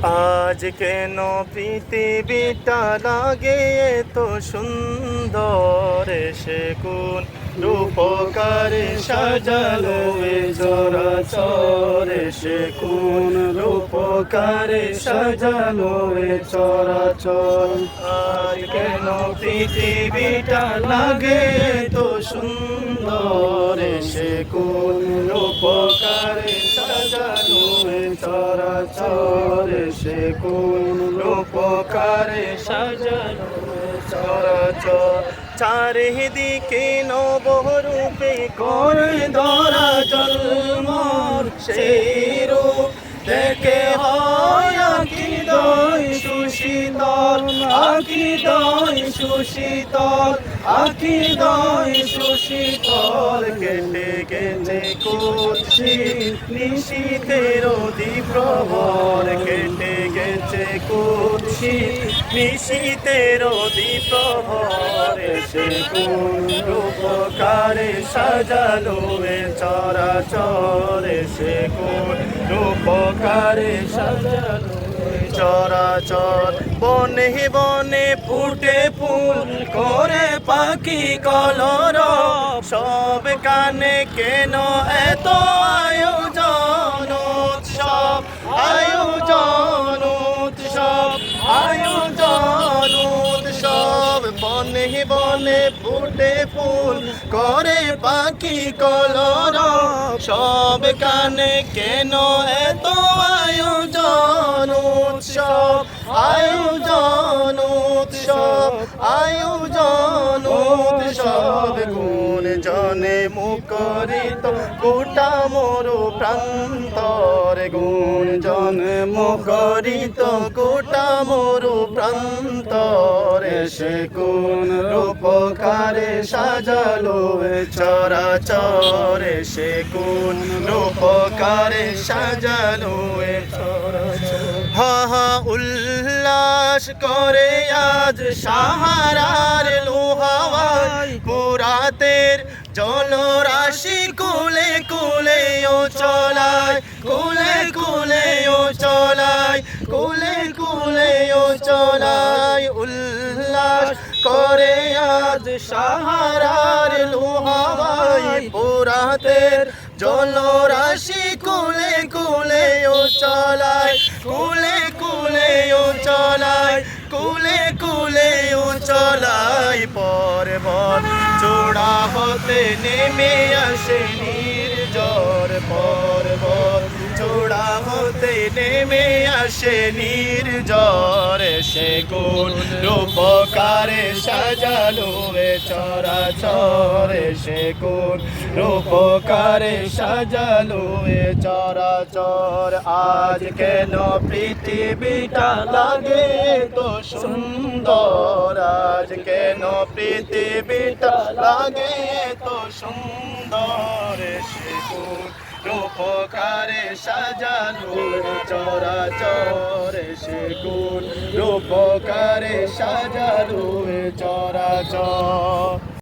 আজ কেন পৃথিবীটা লাগে এত সুন্দর, সে কোন রূপকারে সাজালো এ চরাচর, সে কোন রূপকারে সাজালো এ চরাচর। আজ কেন পৃথিবীটা লাগে এত সুন্দর, সে কোন রূপকারে সাজালো এ চরাচর, সে কোন রূপকারে সাজালো চরাচর। চারিদিকে নবরূপে করে ধরা জন্মর, সেই রূপ দেখে হয় আকিদয় সুশীতল, আকিদয় সুশীতল, আকিদয় সুশীতল। কেটে গেছে কুৎসিত নিশীথের দ্বীপ্রহর, কেটে গেছে কুৎসিত নিশীথের দ্বীপ্রহর, সে কোন রূপকারে সাজালো এ চরাচর, সে কোন রূপকারে সাজালো এ চরাচর। বনে বনে ফুটে ফুল করে পাখি কলরব, সব কানে কেন এত আয়োজন উৎসব, আয়োজন উৎসব, আয়োজন উৎসব। বনে বনে ফুটে ফুল করে পাখি কলরব, সব কানে কেন এত আয়োজন উৎসব, আয়োজন উৎসব, আয়োজন উৎসব। গুণ জনে মুখরিত গোটা মোর প্রান্তর, গুণ জনে মুখরিত গোটা মোর প্রান্তর, সে কোন রূপকারে সাজালো এ চরাচর, সে কোন রূপকারে সাজালো এ চরাচর। হা হা উল্লাস করে আজ সাহারার লোহাওয়ায়, পুরাতের জলরাশি কুলে কুলে ও চলায়, কুলে কুলে ও চলায়, কুলে কুলে ও চলায়। উল্লাস করে আজ সাহারার লোহাওয়ায়, পুরাতের জলরাশি কুলে কুলে ও চলায়, কুলে কুলে ও চলায়, কুলে কুলে ও চলায়। পর্বত চূড়া হতে নেমে আসে নির্ঝর, পর্বত চূড়া হতে নেমে আসে নির্ঝর, সে কোন রূপকারে সাজালো এ চরাচর, সে কোন রূপকারে সাজালো এ চরাচর। আজ কেন পৃথিবীটা লাগে তো সুন্দর, আজ কেন পৃথিবীটা লাগে তো সুন্দর, সে কোন রূপকারে সাজালো এ চরাচর, সে কোন রূপকারে সাজালো এ চরাচর।